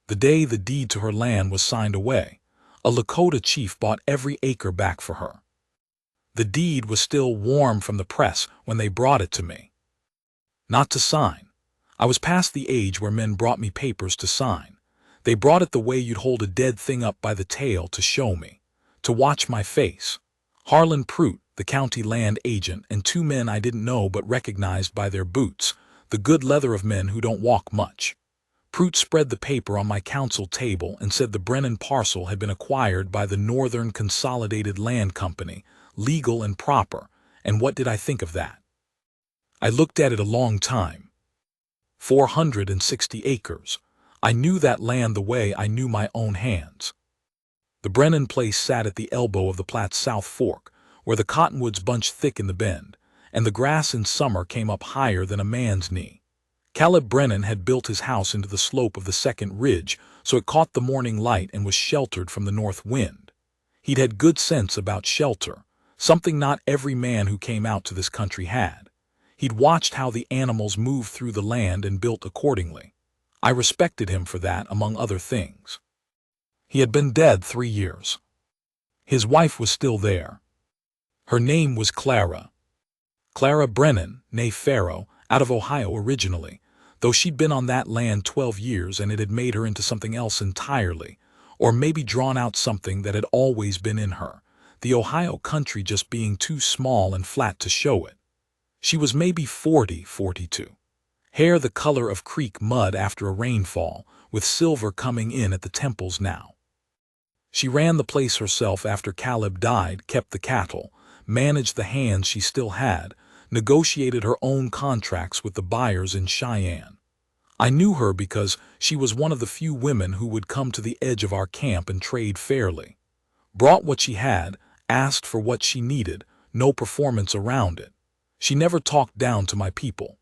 The day the deed to her land was signed away, a Lakota chief bought every acre back for her. The deed was still warm from the press when they brought it to me. Not to sign. I was past the age where men brought me papers to sign. They brought it the way you'd hold a dead thing up by the tail to show me, to watch my face. Harlan Prout, the county land agent, and two men I didn't know but recognized by their boots, the good leather of men who don't walk much. Prout spread the paper on my council table and said the Brennan parcel had been acquired by the Northern Consolidated Land Company, legal and proper, and what did I think of that? I looked at it a long time. 460 acres. I knew that land the way I knew my own hands. The Brennan place sat at the elbow of the Platte's South Fork, where the cottonwoods bunched thick in the bend, and the grass in summer came up higher than a man's knee. Caleb Brennan had built his house into the slope of the second ridge, so it caught the morning light and was sheltered from the north wind. He'd had good sense about shelter, something not every man who came out to this country had. He'd watched how the animals moved through the land and built accordingly. I respected him for that, among other things. He had been dead 3 years. His wife was still there. Her name was Clara. Clara Brennan, née Farrow, out of Ohio originally, though she'd been on that land 12 years and it had made her into something else entirely, or maybe drawn out something that had always been in her, the Ohio country just being too small and flat to show it. She was maybe 40, 42. Hair the color of creek mud after a rainfall, with silver coming in at the temples now. She ran the place herself after Caleb died, kept the cattle, managed the hands she still had, negotiated her own contracts with the buyers in Cheyenne. I knew her because she was one of the few women who would come to the edge of our camp and trade fairly. Brought what she had, asked for what she needed, no performance around it. She never talked down to my people.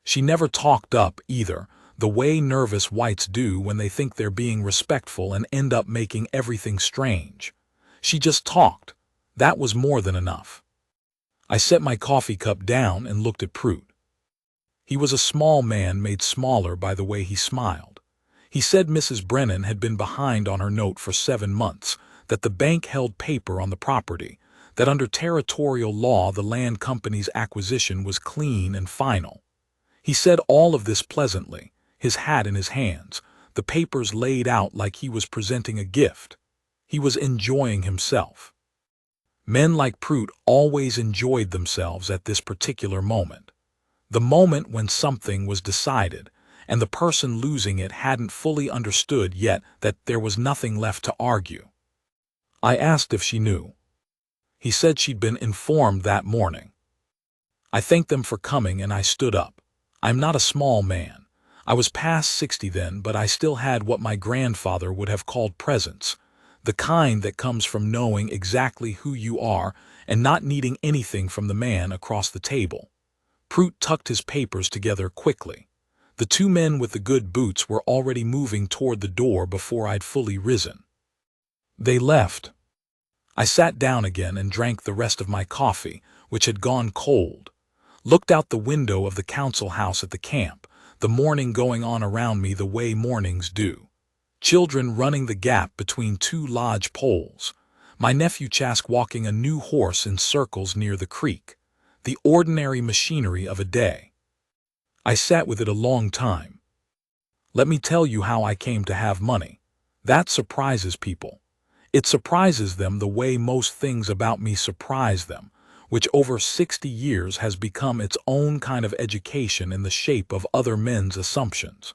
She never talked up either, the way nervous whites do when they think they're being respectful and end up making everything strange. She just talked. That was more than enough. I set my coffee cup down and looked at Prout. He was a small man made smaller by the way he smiled. He said Mrs. Brennan had been behind on her note for 7 months, that the bank held paper on the property, that under territorial law the land company's acquisition was clean and final. He said all of this pleasantly, his hat in his hands, the papers laid out like he was presenting a gift. He was enjoying himself. Men like Prout always enjoyed themselves at this particular moment. The moment when something was decided, and the person losing it hadn't fully understood yet that there was nothing left to argue. I asked if she knew. He said she'd been informed that morning. I thanked them for coming and I stood up. I'm not a small man. I was past 60 then, but I still had what my grandfather would have called presence, the kind that comes from knowing exactly who you are and not needing anything from the man across the table. Prout tucked his papers together quickly. The two men with the good boots were already moving toward the door before I'd fully risen. They left. I sat down again and drank the rest of my coffee, which had gone cold, looked out the window of the council house at the camp, the morning going on around me the way mornings do. Children running the gap between 2 lodge poles. My nephew Chask walking a new horse in circles near the creek. The ordinary machinery of a day. I sat with it a long time. Let me tell you how I came to have money. That surprises people. It surprises them the way most things about me surprise them, which over 60 years has become its own kind of education in the shape of other men's assumptions.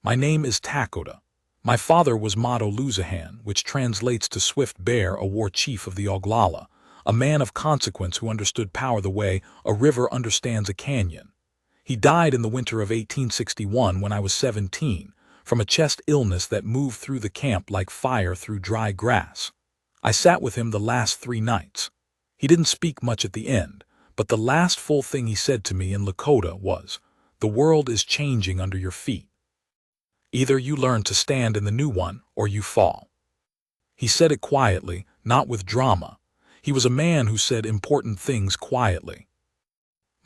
My name is Lakota. My father was Mado Luzahan, which translates to Swift Bear, a war chief of the Oglala, a man of consequence who understood power the way a river understands a canyon. He died in the winter of 1861 when I was 17, from a chest illness that moved through the camp like fire through dry grass. I sat with him the last 3 nights. He didn't speak much at the end, but the last full thing he said to me in Lakota was, "The world is changing under your feet. Either you learn to stand in the new one, or you fall." He said it quietly, not with drama. He was a man who said important things quietly.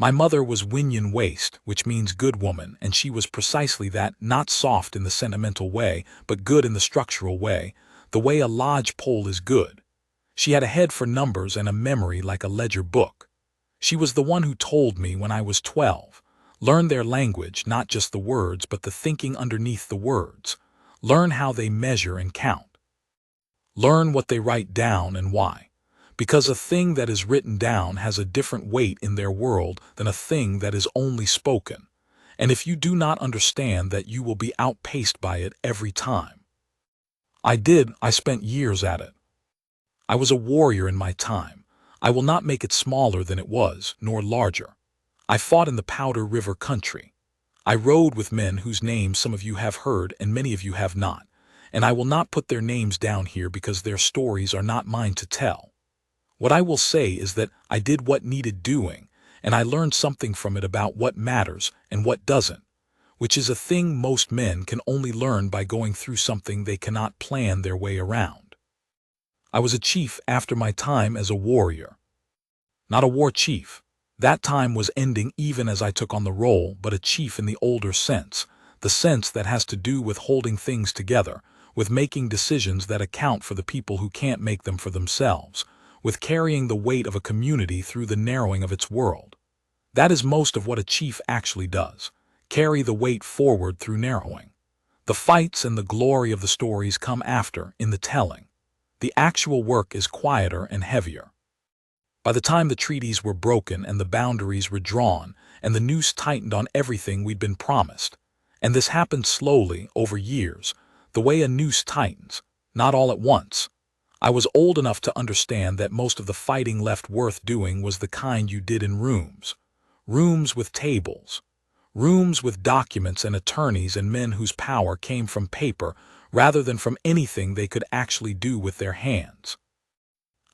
My mother was Winyan Waist, which means good woman, and she was precisely that, not soft in the sentimental way, but good in the structural way, the way a lodge pole is good. She had a head for numbers and a memory like a ledger book. She was the one who told me when I was 12, learn their language, not just the words, but the thinking underneath the words. Learn how they measure and count. Learn what they write down and why. Because a thing that is written down has a different weight in their world than a thing that is only spoken. And if you do not understand that, you will be outpaced by it every time. I spent years at it. I was a warrior in my time. I will not make it smaller than it was, nor larger. I fought in the Powder River country. I rode with men whose names some of you have heard and many of you have not, and I will not put their names down here because their stories are not mine to tell. What I will say is that I did what needed doing, and I learned something from it about what matters and what doesn't, which is a thing most men can only learn by going through something they cannot plan their way around. I was a chief after my time as a warrior. Not a war chief. That time was ending even as I took on the role, but a chief in the older sense, the sense that has to do with holding things together, with making decisions that account for the people who can't make them for themselves, with carrying the weight of a community through the narrowing of its world. That is most of what a chief actually does, carry the weight forward through narrowing. The fights and the glory of the stories come after, in the telling. The actual work is quieter and heavier. By the time the treaties were broken and the boundaries were drawn and the noose tightened on everything we'd been promised, and this happened slowly, over years, the way a noose tightens, not all at once, I was old enough to understand that most of the fighting left worth doing was the kind you did in rooms. Rooms with tables. Rooms with documents and attorneys and men whose power came from paper rather than from anything they could actually do with their hands.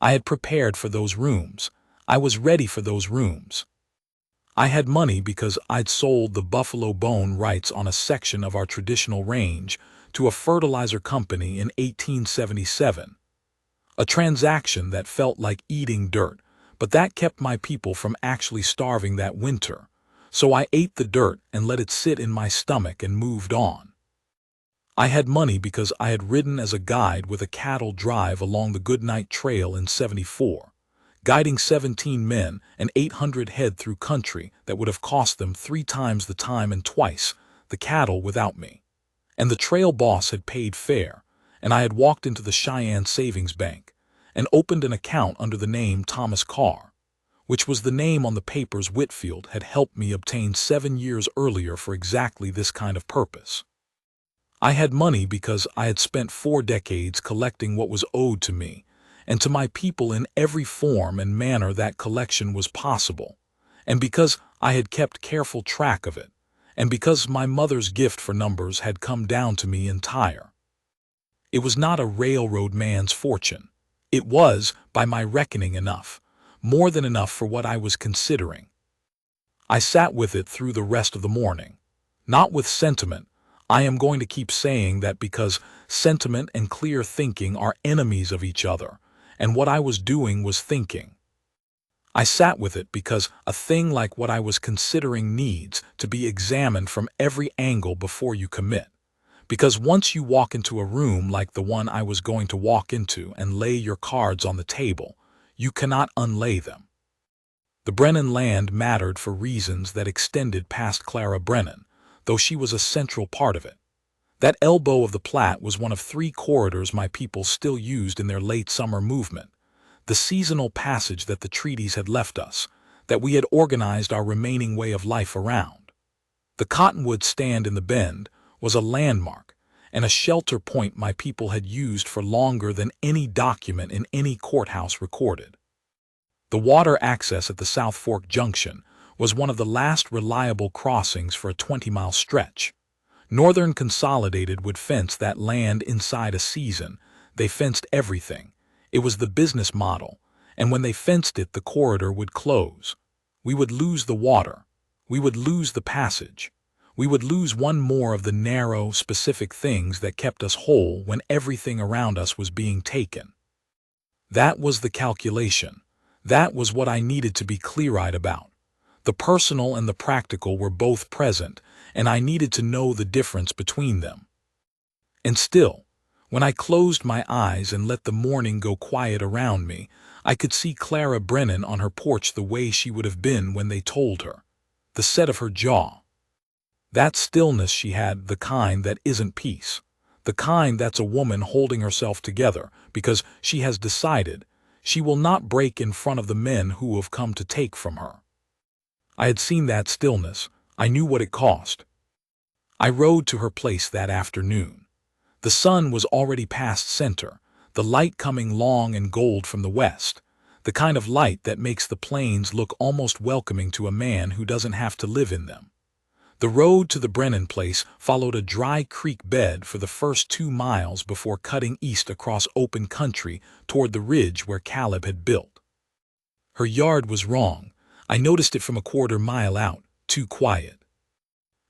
I had prepared for those rooms. I was ready for those rooms. I had money because I'd sold the buffalo bone rights on a section of our traditional range to a fertilizer company in 1877. A transaction that felt like eating dirt, but that kept my people from actually starving that winter. So I ate the dirt and let it sit in my stomach and moved on. I had money because I had ridden as a guide with a cattle drive along the Goodnight Trail in '74, guiding 17 men and 800 head through country that would have cost them 3 times the time and twice the cattle without me. And the trail boss had paid fair, and I had walked into the Cheyenne Savings Bank and opened an account under the name Thomas Carr, which was the name on the papers Whitfield had helped me obtain 7 years earlier for exactly this kind of purpose. I had money because I had spent 4 decades collecting what was owed to me and to my people in every form and manner that collection was possible, and because I had kept careful track of it, and because my mother's gift for numbers had come down to me entire. It was not a railroad man's fortune. It was, by my reckoning, enough, more than enough for what I was considering. I sat with it through the rest of the morning, not with sentiment. I am going to keep saying that because sentiment and clear thinking are enemies of each other, and what I was doing was thinking. I sat with it because a thing like what I was considering needs to be examined from every angle before you commit. Because once you walk into a room like the one I was going to walk into and lay your cards on the table, you cannot unlay them. The Brennan land mattered for reasons that extended past Clara Brennan, though she was a central part of it. That elbow of the Platte was one of 3 corridors my people still used in their late summer movement, the seasonal passage that the treaties had left us, that we had organized our remaining way of life around. The cottonwood stand in the bend was a landmark and a shelter point my people had used for longer than any document in any courthouse recorded. The water access at the South Fork Junction was one of the last reliable crossings for a 20-mile stretch. Northern Consolidated would fence that land inside a season. They fenced everything. It was the business model, and when they fenced it, the corridor would close. We would lose the water. We would lose the passage. We would lose one more of the narrow, specific things that kept us whole when everything around us was being taken. That was the calculation. That was what I needed to be clear-eyed about. The personal and the practical were both present, and I needed to know the difference between them. And still, when I closed my eyes and let the morning go quiet around me, I could see Clara Brennan on her porch the way she would have been when they told her. The set of her jaw. That stillness she had, the kind that isn't peace. The kind that's a woman holding herself together because she has decided she will not break in front of the men who have come to take from her. I had seen that stillness. I knew what it cost. I rode to her place that afternoon. The sun was already past center, the light coming long and gold from the west, the kind of light that makes the plains look almost welcoming to a man who doesn't have to live in them. The road to the Brennan place followed a dry creek bed for the first 2 miles before cutting east across open country toward the ridge where Caleb had built. Her yard was wrong. I noticed it from a 1/4 mile out, too quiet.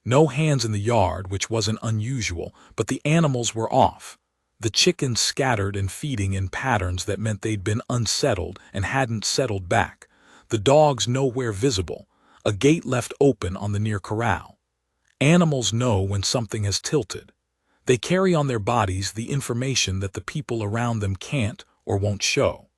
No hands in the yard, which wasn't unusual, but the animals were off. The chickens scattered and feeding in patterns that meant they'd been unsettled and hadn't settled back. The dogs nowhere visible, a gate left open on the near corral. Animals know when something has tilted. They carry on their bodies the information that the people around them can't or won't show.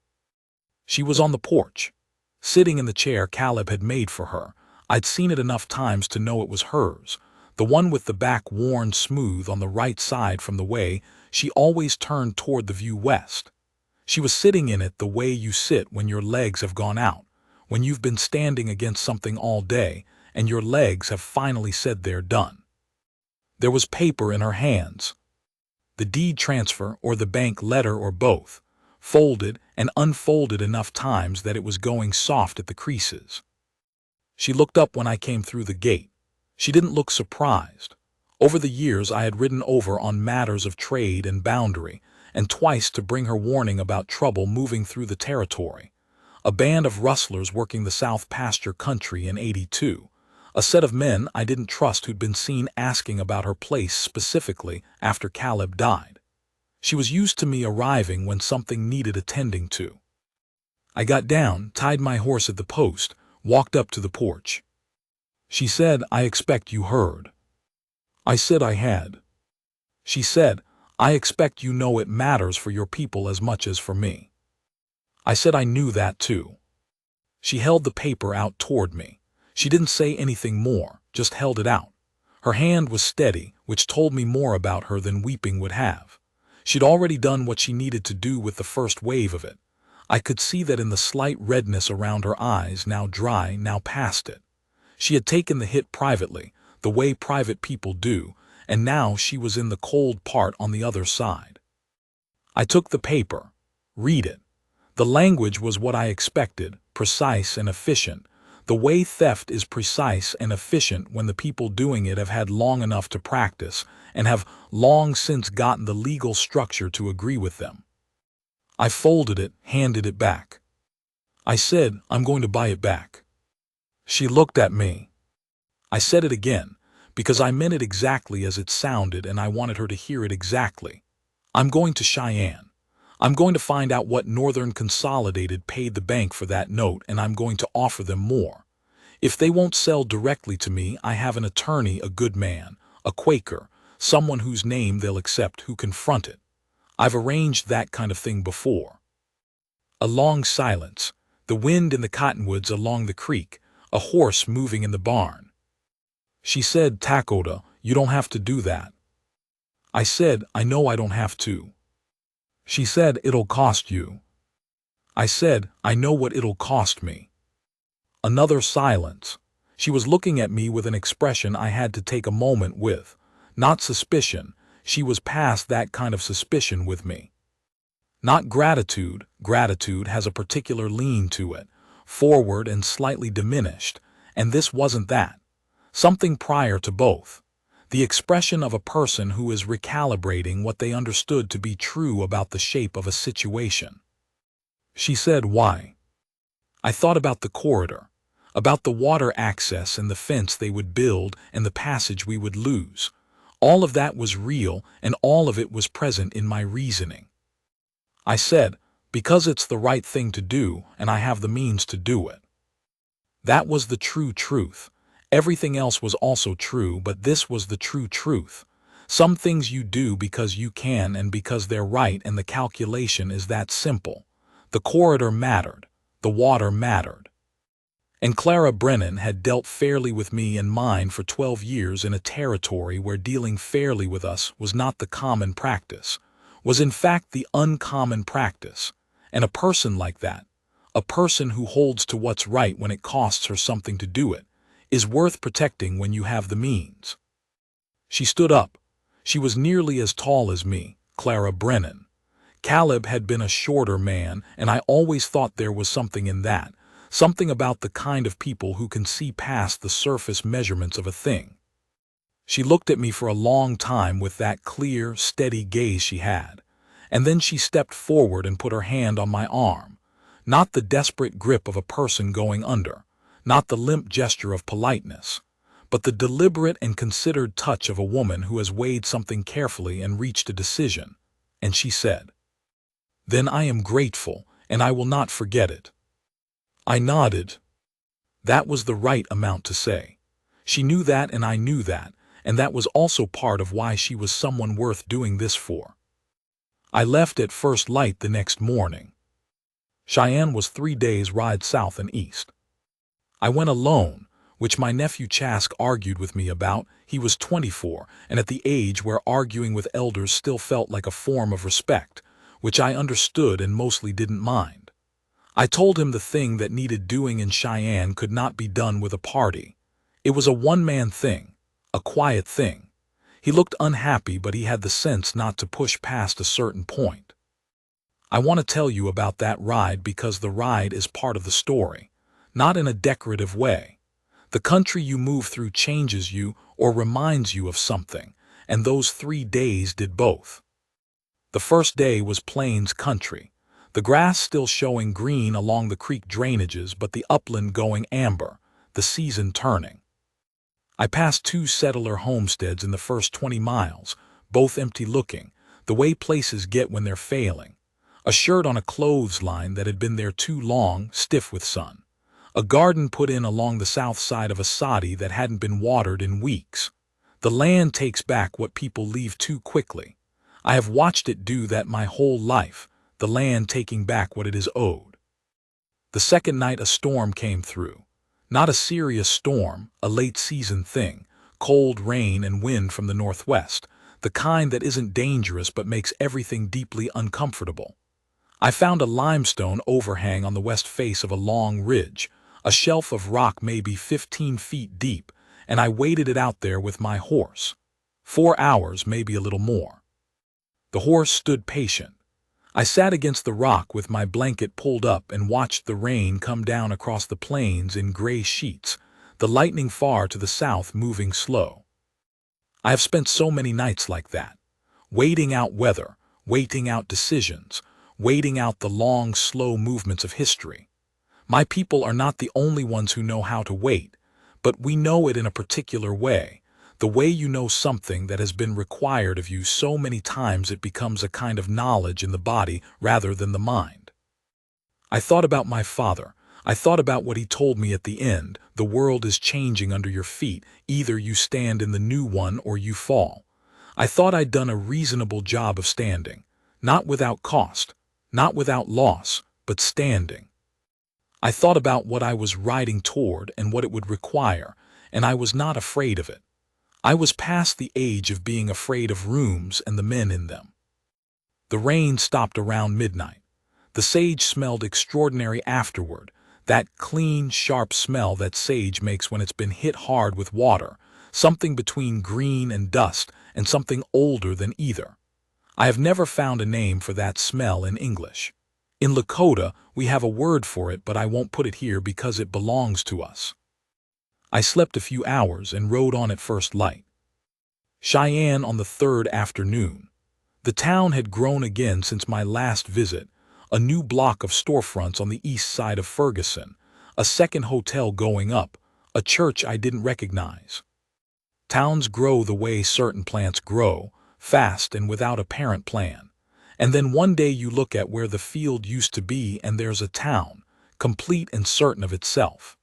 She was on the porch, sitting in the chair Caleb had made for her. I'd seen it enough times to know it was hers, the one with the back worn smooth on the right side from the way she always turned toward the view west. She was sitting in it the way you sit when your legs have gone out, when you've been standing against something all day, and your legs have finally said they're done. There was paper in her hands. The deed transfer or the bank letter or both, folded and unfolded enough times that it was going soft at the creases. She looked up when I came through the gate. She didn't look surprised. Over the years I had ridden over on matters of trade and boundary, and twice to bring her warning about trouble moving through the territory. A band of rustlers working the South pasture country in '82. A set of men I didn't trust who'd been seen asking about her place specifically after Caleb died. She was used to me arriving when something needed attending to. I got down, tied my horse at the post, walked up to the porch. She said, "I expect you heard." I said I had. She said, "I expect you know it matters for your people as much as for me." I said I knew that too. She held the paper out toward me. She didn't say anything more, just held it out. Her hand was steady, which told me more about her than weeping would have. She'd already done what she needed to do with the first wave of it. I could see that in the slight redness around her eyes, now dry, now past it. She had taken the hit privately, the way private people do, and now she was in the cold part on the other side. I took the paper. Read it. The language was what I expected, precise and efficient, the way theft is precise and efficient when the people doing it have had long enough to practice and have long since gotten the legal structure to agree with them. I folded it, handed it back. I said, "I'm going to buy it back." She looked at me. I said it again, because I meant it exactly as it sounded and I wanted her to hear it exactly. "I'm going to Cheyenne. I'm going to find out what Northern Consolidated paid the bank for that note, and I'm going to offer them more. If they won't sell directly to me, I have an attorney, a good man, a Quaker, someone whose name they'll accept who can front it. I've arranged that kind of thing before." A long silence, the wind in the cottonwoods along the creek, a horse moving in the barn. She said, "Lakota, you don't have to do that." I said, "I know I don't have to." She said, "It'll cost you." I said, "I know what it'll cost me." Another silence. She was looking at me with an expression I had to take a moment with. Not suspicion. She was past that kind of suspicion with me. Not gratitude. Gratitude has a particular lean to it, forward and slightly diminished, and this wasn't that. Something prior to both. The expression of a person who is recalibrating what they understood to be true about the shape of a situation. She said, "Why?" I thought about the corridor, about the water access and the fence they would build and the passage we would lose. All of that was real, and all of it was present in my reasoning. I said, "Because it's the right thing to do, and I have the means to do it." That was the true truth. Everything else was also true, but this was the true truth. Some things you do because you can and because they're right, and the calculation is that simple. The corridor mattered. The water mattered. And Clara Brennan had dealt fairly with me and mine for 12 years in a territory where dealing fairly with us was not the common practice, was in fact the uncommon practice. And a person like that, a person who holds to what's right when it costs her something to do it, is worth protecting when you have the means. She stood up. She was nearly as tall as me, Clara Brennan. Caleb had been a shorter man, and I always thought there was something in that, something about the kind of people who can see past the surface measurements of a thing. She looked at me for a long time with that clear, steady gaze she had, and then she stepped forward and put her hand on my arm, not the desperate grip of a person going under, not the limp gesture of politeness, but the deliberate and considered touch of a woman who has weighed something carefully and reached a decision. And she said, "Then I am grateful, and I will not forget it." I nodded. That was the right amount to say. She knew that and I knew that, and that was also part of why she was someone worth doing this for. I left at first light the next morning. Cheyenne was 3 days' ride south and east. I went alone, which my nephew Chask argued with me about. He was 24, and at the age where arguing with elders still felt like a form of respect, which I understood and mostly didn't mind. I told him the thing that needed doing in Cheyenne could not be done with a party. It was a one-man thing, a quiet thing. He looked unhappy, but he had the sense not to push past a certain point. I want to tell you about that ride because the ride is part of the story, not in a decorative way. The country you move through changes you or reminds you of something, and those 3 days did both. The first day was plains country, the grass still showing green along the creek drainages but the upland going amber, the season turning. I passed 2 settler homesteads in the first 20 miles, both empty-looking, the way places get when they're failing. A shirt on a clothesline that had been there too long, stiff with sun. A garden put in along the south side of a soddy that hadn't been watered in weeks. The land takes back what people leave too quickly. I have watched it do that my whole life, the land taking back what it is owed. The second night a storm came through. Not a serious storm, a late-season thing, cold rain and wind from the northwest, the kind that isn't dangerous but makes everything deeply uncomfortable. I found a limestone overhang on the west face of a long ridge, a shelf of rock maybe 15 feet deep, and I waded it out there with my horse. 4 hours, maybe a little more. The horse stood patient. I sat against the rock with my blanket pulled up and watched the rain come down across the plains in gray sheets, the lightning far to the south moving slow. I have spent so many nights like that, waiting out weather, waiting out decisions, waiting out the long, slow movements of history. My people are not the only ones who know how to wait, but we know it in a particular way, the way you know something that has been required of you so many times it becomes a kind of knowledge in the body rather than the mind. I thought about my father. I thought about what he told me at the end. The world is changing under your feet. Either you stand in the new one or you fall. I thought I'd done a reasonable job of standing, not without cost, not without loss, but standing. I thought about what I was riding toward and what it would require, and I was not afraid of it. I was past the age of being afraid of rooms and the men in them. The rain stopped around midnight. The sage smelled extraordinary afterward, that clean, sharp smell that sage makes when it's been hit hard with water, something between green and dust and something older than either. I have never found a name for that smell in English. In Lakota, we have a word for it, but I won't put it here because it belongs to us. I slept a few hours and rode on at first light. Cheyenne on the 3rd afternoon. The town had grown again since my last visit, a new block of storefronts on the east side of Ferguson, a second hotel going up, a church I didn't recognize. Towns grow the way certain plants grow, fast and without apparent plan. And then one day you look at where the field used to be and there's a town, complete and certain of itself.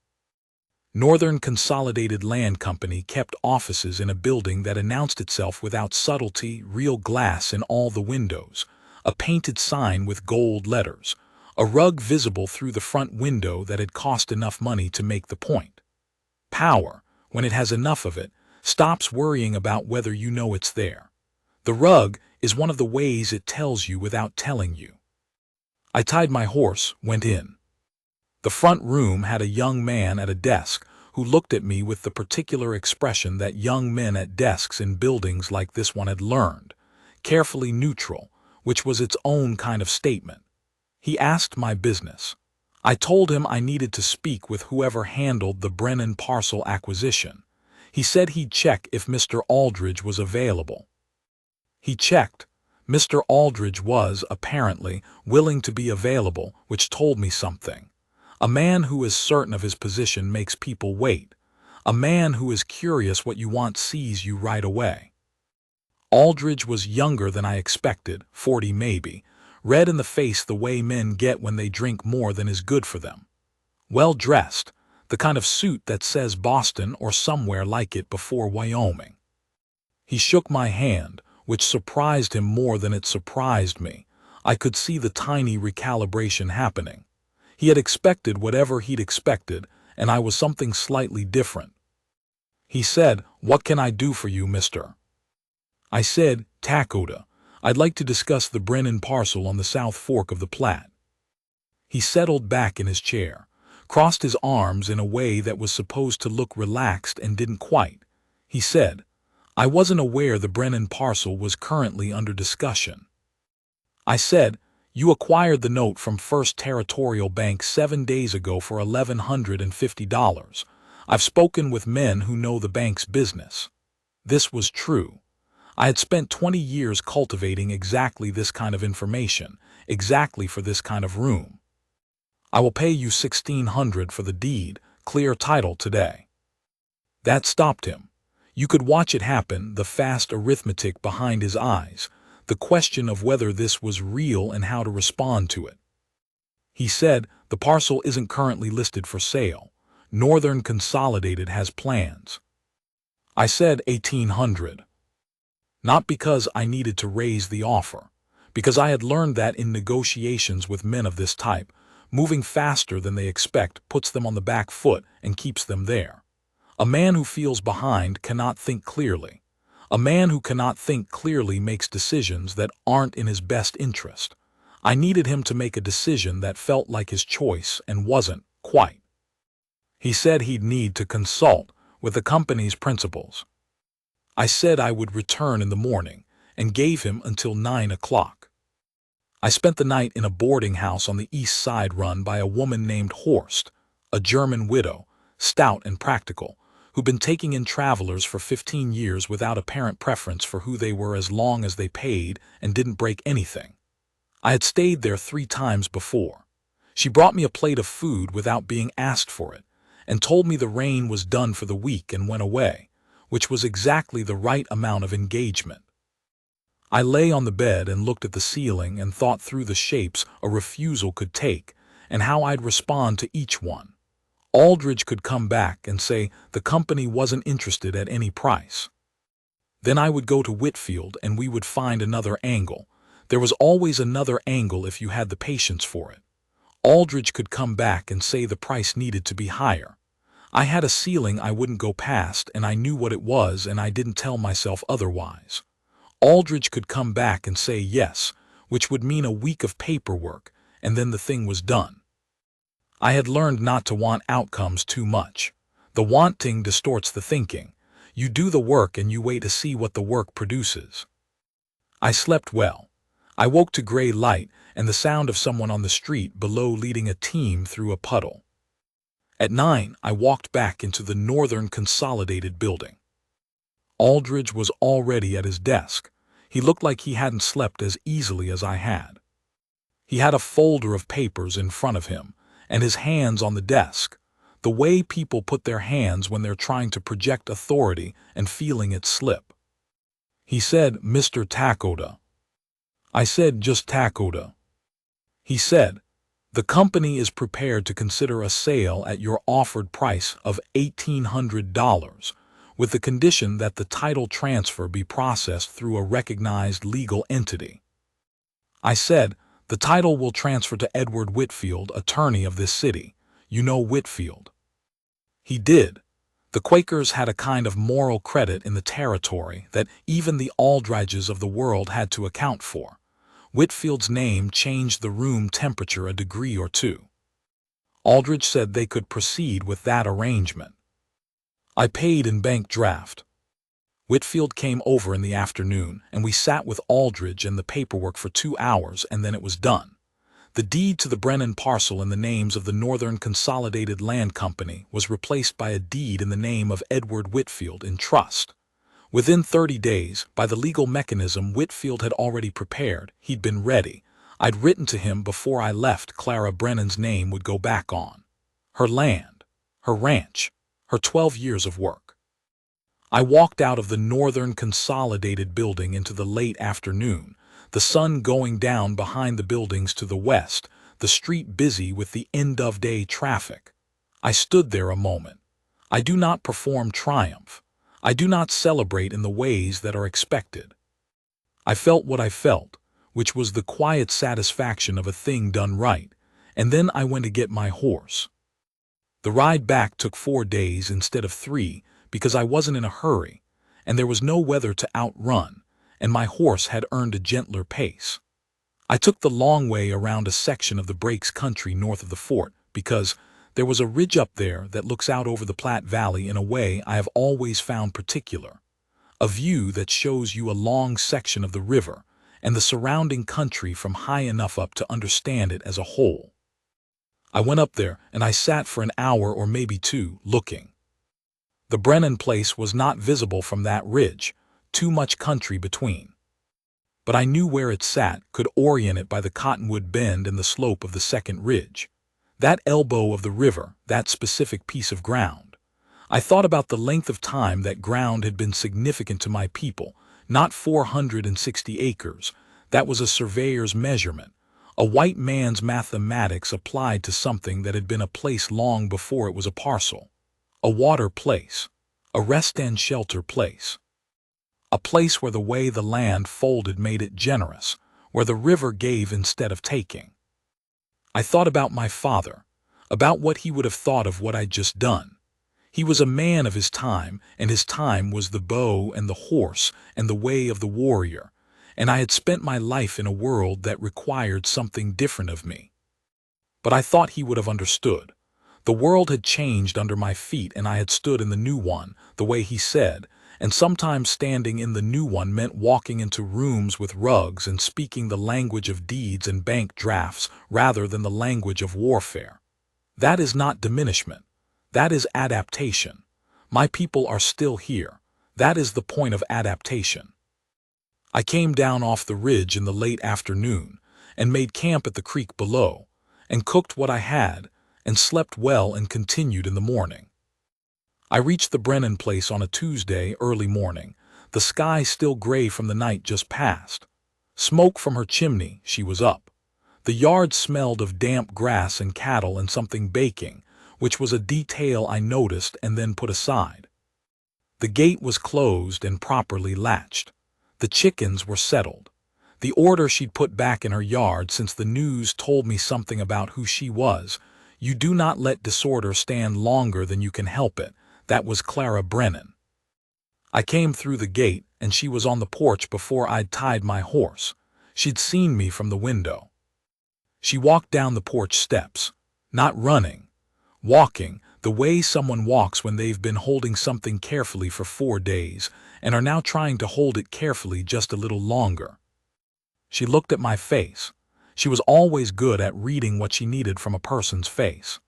Northern Consolidated Land Company kept offices in a building that announced itself without subtlety, real glass in all the windows, a painted sign with gold letters, a rug visible through the front window that had cost enough money to make the point. Power, when it has enough of it, stops worrying about whether you know it's there. The rug is one of the ways it tells you without telling you. I tied my horse, went in. The front room had a young man at a desk who looked at me with the particular expression that young men at desks in buildings like this one had learned, carefully neutral, which was its own kind of statement. He asked my business. I told him I needed to speak with whoever handled the Brennan parcel acquisition. He said he'd check if Mr. Aldridge was available. He checked. Mr. Aldridge was, apparently, willing to be available, which told me something. A man who is certain of his position makes people wait. A man who is curious what you want sees you right away. Aldridge was younger than I expected, 40 maybe, red in the face the way men get when they drink more than is good for them. Well-dressed, the kind of suit that says Boston or somewhere like it before Wyoming. He shook my hand, which surprised him more than it surprised me. I could see the tiny recalibration happening. He had expected whatever he'd expected, and I was something slightly different. He said, "What can I do for you, mister?" I said, "Lakota, I'd like to discuss the Brennan parcel on the South Fork of the Platte." He settled back in his chair, crossed his arms in a way that was supposed to look relaxed and didn't quite. He said, "I wasn't aware the Brennan parcel was currently under discussion." I said, "You acquired the note from First Territorial Bank 7 days ago for $1,150. I've spoken with men who know the bank's business." This was true. I had spent 20 years cultivating exactly this kind of information, exactly for this kind of room. "I will pay you $1,600 for the deed, clear title today." That stopped him. You could watch it happen, the fast arithmetic behind his eyes, the question of whether this was real and how to respond to it. He said, "The parcel isn't currently listed for sale. Northern Consolidated has plans." I said 1,800. Not because I needed to raise the offer, because I had learned that in negotiations with men of this type, moving faster than they expect puts them on the back foot and keeps them there. A man who feels behind cannot think clearly. A man who cannot think clearly makes decisions that aren't in his best interest. I needed him to make a decision that felt like his choice and wasn't, quite. He said he'd need to consult with the company's principals. I said I would return in the morning and gave him until 9 o'clock. I spent the night in a boarding house on the east side run by a woman named Horst, a German widow, stout and practical, who'd been taking in travelers for 15 years without apparent preference for who they were as long as they paid and didn't break anything. I had stayed there 3 times before. She brought me a plate of food without being asked for it, and told me the rain was done for the week and went away, which was exactly the right amount of engagement. I lay on the bed and looked at the ceiling and thought through the shapes a refusal could take and how I'd respond to each one. Aldridge could come back and say the company wasn't interested at any price. Then I would go to Whitfield and we would find another angle. There was always another angle if you had the patience for it. Aldridge could come back and say the price needed to be higher. I had a ceiling I wouldn't go past and I knew what it was and I didn't tell myself otherwise. Aldridge could come back and say yes, which would mean a week of paperwork, and then the thing was done. I had learned not to want outcomes too much. The wanting distorts the thinking. You do the work and you wait to see what the work produces. I slept well. I woke to gray light and the sound of someone on the street below leading a team through a puddle. At 9, I walked back into the Northern Consolidated building. Aldridge was already at his desk. He looked like he hadn't slept as easily as I had. He had a folder of papers in front of him, and his hands on the desk, the way people put their hands when they're trying to project authority and feeling it slip. He said, "Mr. Lakota." I said, "Just Lakota." He said, The company is prepared to consider a sale at your offered price of $1,800, with the condition that the title transfer be processed through a recognized legal entity. I said, the title will transfer to Edward Whitfield, attorney of this city. You know Whitfield. He did. The Quakers had a kind of moral credit in the territory that even the Aldridges of the world had to account for. Whitfield's name changed the room temperature a degree or two. Aldridge said they could proceed with that arrangement. I paid in bank draft. Whitfield came over in the afternoon, and we sat with Aldridge and the paperwork for 2 hours, and then it was done. The deed to the Brennan parcel in the names of the Northern Consolidated Land Company was replaced by a deed in the name of Edward Whitfield in trust. Within 30 days, by the legal mechanism Whitfield had already prepared, he'd been ready. I'd written to him before I left. Clara Brennan's name would go back on her land, her ranch, her 12 years of work. I walked out of the Northern Consolidated building into the late afternoon, the sun going down behind the buildings to the west, the street busy with the end-of-day traffic. I stood there a moment. I do not perform triumph. I do not celebrate in the ways that are expected. I felt what I felt, which was the quiet satisfaction of a thing done right, and then I went to get my horse. The ride back took 4 days instead of 3 because I wasn't in a hurry, and there was no weather to outrun, and my horse had earned a gentler pace. I took the long way around a section of the Breaks country north of the fort because there was a ridge up there that looks out over the Platte Valley in a way I have always found particular, a view that shows you a long section of the river and the surrounding country from high enough up to understand it as a whole. I went up there and I sat for an hour or maybe 2 looking. The Brennan place was not visible from that ridge, too much country between. But I knew where it sat, could orient it by the cottonwood bend and the slope of the second ridge. That elbow of the river, that specific piece of ground. I thought about the length of time that ground had been significant to my people, not 460 acres. That was a surveyor's measurement, a white man's mathematics applied to something that had been a place long before it was a parcel. A water place, a rest and shelter place. A place where the way the land folded made it generous, where the river gave instead of taking. I thought about my father, about what he would have thought of what I'd just done. He was a man of his time, and his time was the bow and the horse and the way of the warrior, and I had spent my life in a world that required something different of me. But I thought he would have understood. The world had changed under my feet, and I had stood in the new one, the way he said, and sometimes standing in the new one meant walking into rooms with rugs and speaking the language of deeds and bank drafts rather than the language of warfare. That is not diminishment. That is adaptation. My people are still here. That is the point of adaptation. I came down off the ridge in the late afternoon and made camp at the creek below and cooked what I had and slept well and continued in the morning. I reached the Brennan place on a Tuesday early morning, the sky still gray from the night just past. Smoke from her chimney, she was up. The yard smelled of damp grass and cattle and something baking, which was a detail I noticed and then put aside. The gate was closed and properly latched. The chickens were settled. The order she'd put back in her yard since the news told me something about who she was. You do not let disorder stand longer than you can help it. That was Clara Brennan. I came through the gate, and she was on the porch before I'd tied my horse. She'd seen me from the window. She walked down the porch steps, not running, walking, the way someone walks when they've been holding something carefully for 4 days and are now trying to hold it carefully just a little longer. She looked at my face. She was always good at reading what she needed from a person's face.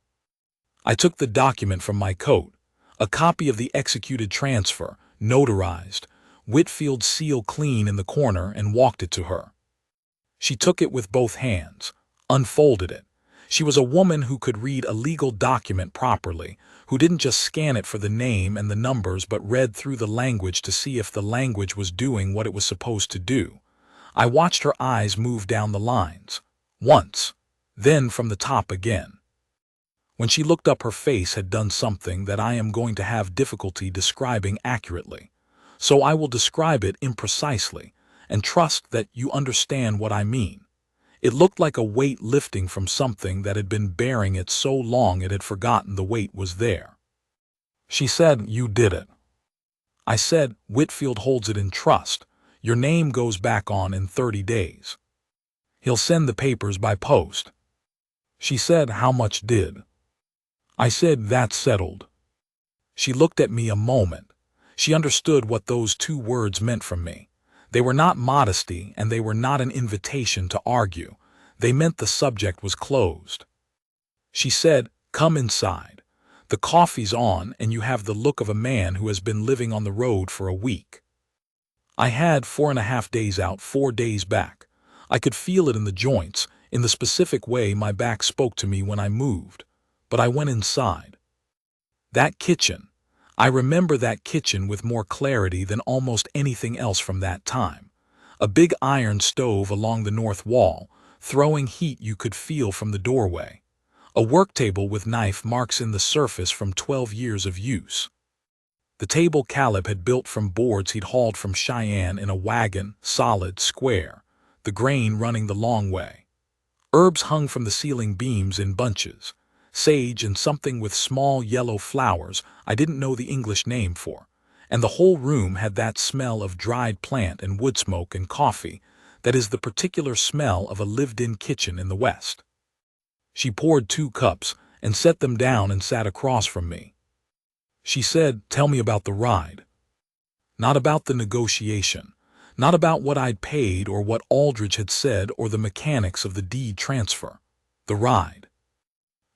I took the document from my coat, a copy of the executed transfer, notarized, Whitfield's seal clean in the corner, and walked it to her. She took it with both hands, unfolded it. She was a woman who could read a legal document properly, who didn't just scan it for the name and the numbers but read through the language to see if the language was doing what it was supposed to do. I watched her eyes move down the lines. Once, then from the top again. When she looked up, her face had done something that I am going to have difficulty describing accurately, so I will describe it imprecisely and trust that you understand what I mean. It looked like a weight lifting from something that had been bearing it so long it had forgotten the weight was there. She said, "You did it." I said, "Whitfield holds it in trust. Your name goes back on in 30 days. He'll send the papers by post." She said, "How much did?" I said, "That's settled." She looked at me a moment. She understood what those 2 words meant from me. They were not modesty, and they were not an invitation to argue. They meant the subject was closed. She said, "Come inside. The coffee's on, and you have the look of a man who has been living on the road for a week." I had 4.5 days out, 4 days back. I could feel it in the joints, in the specific way my back spoke to me when I moved. But I went inside. That kitchen. I remember that kitchen with more clarity than almost anything else from that time. A big iron stove along the north wall, throwing heat you could feel from the doorway. A work table with knife marks in the surface from 12 years of use. The table Caleb had built from boards he'd hauled from Cheyenne in a wagon, solid, square, the grain running the long way. Herbs hung from the ceiling beams in bunches. Sage and something with small yellow flowers I didn't know the English name for, and the whole room had that smell of dried plant and wood smoke and coffee that is the particular smell of a lived-in kitchen in the West. She poured 2 cups and set them down and sat across from me. She said, "Tell me about the ride." Not about the negotiation, not about what I'd paid or what Aldridge had said or the mechanics of the deed transfer. The ride.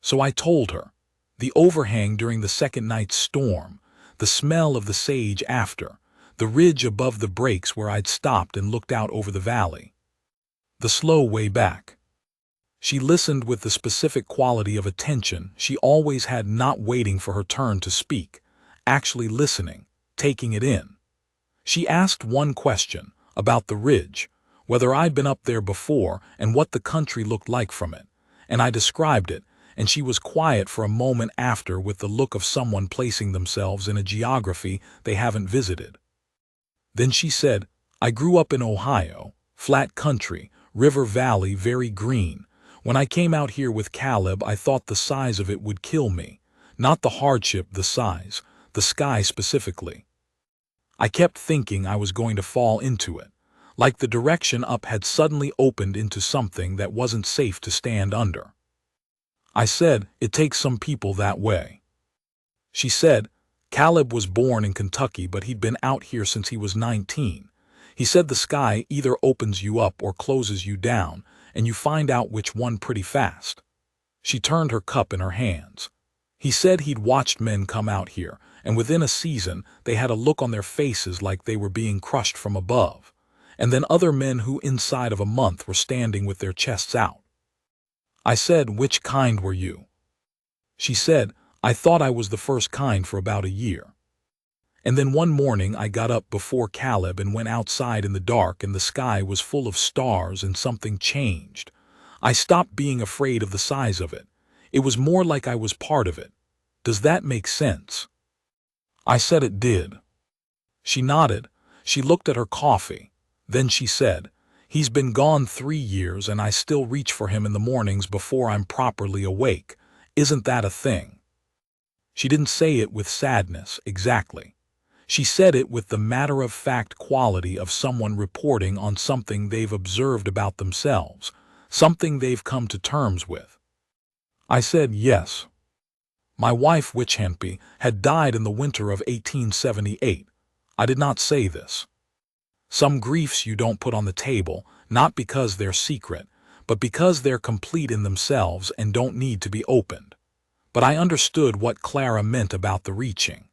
So I told her. The overhang during the second night's storm, the smell of the sage after, the ridge above the breaks where I'd stopped and looked out over the valley. The slow way back. She listened with the specific quality of attention she always had, not waiting for her turn to speak, actually listening, taking it in. She asked one question, about the ridge, whether I'd been up there before and what the country looked like from it, and I described it, and she was quiet for a moment after with the look of someone placing themselves in a geography they haven't visited. Then she said, "I grew up in Ohio, flat country, river valley, very green. When I came out here with Caleb, I thought the size of it would kill me. Not the hardship, the size, the sky specifically. I kept thinking I was going to fall into it, like the direction up had suddenly opened into something that wasn't safe to stand under." I said, "It takes some people that way." She said, "Caleb was born in Kentucky, but he'd been out here since he was 19. He said the sky either opens you up or closes you down, and you find out which one pretty fast." She turned her cup in her hands. He said he'd watched men come out here, and within a season they had a look on their faces like they were being crushed from above, and then other men who inside of a month were standing with their chests out. I said, "Which kind were you?" She said, "I thought I was the first kind for about a year. And then one morning I got up before Caleb and went outside in the dark, and the sky was full of stars and something changed. I stopped being afraid of the size of it. It was more like I was part of it. Does that make sense?" I said it did. She nodded. She looked at her coffee. Then she said, "He's been gone 3 years and I still reach for him in the mornings before I'm properly awake. Isn't that a thing?" She didn't say it with sadness, exactly. She said it with the matter-of-fact quality of someone reporting on something they've observed about themselves, something they've come to terms with. I said, "Yes. My wife, Witchhampy, had died in the winter of 1878. I did not say this. Some griefs you don't put on the table, not because they're secret, but because they're complete in themselves and don't need to be opened. But I understood what Clara meant about the reaching."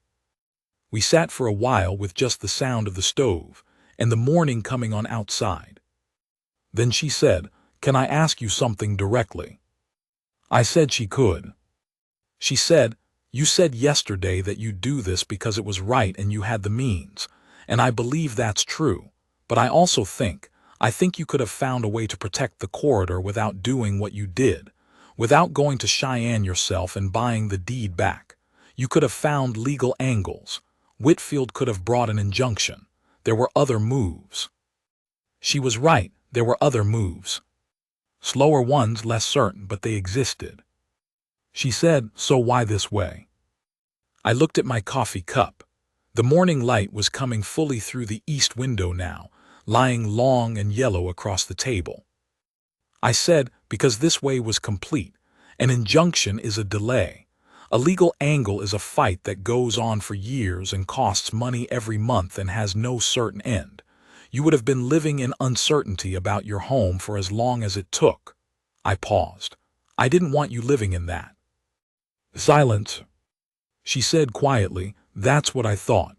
We sat for a while with just the sound of the stove and the morning coming on outside. Then she said, "Can I ask you something directly?" I said she could. She said, "You said yesterday that you'd do this because it was right and you had the means, and I believe that's true, but I think you could have found a way to protect the corridor without doing what you did, Without going to Cheyenne yourself and buying the deed back. You could have found legal angles. Whitfield could have brought an injunction. There were other moves. She was right, there were other moves. Slower ones, less certain, but they existed. She said, "So why this way?" I looked at my coffee cup. The morning light was coming fully through the east window now, lying long and yellow across the table. I said, because this way was complete. An injunction is a delay. A legal angle is a fight that goes on for years and costs money every month and has no certain end. You would have been living in uncertainty about your home for as long as it took. I paused. I didn't want you living in that. Silence. She said quietly, "That's what I thought."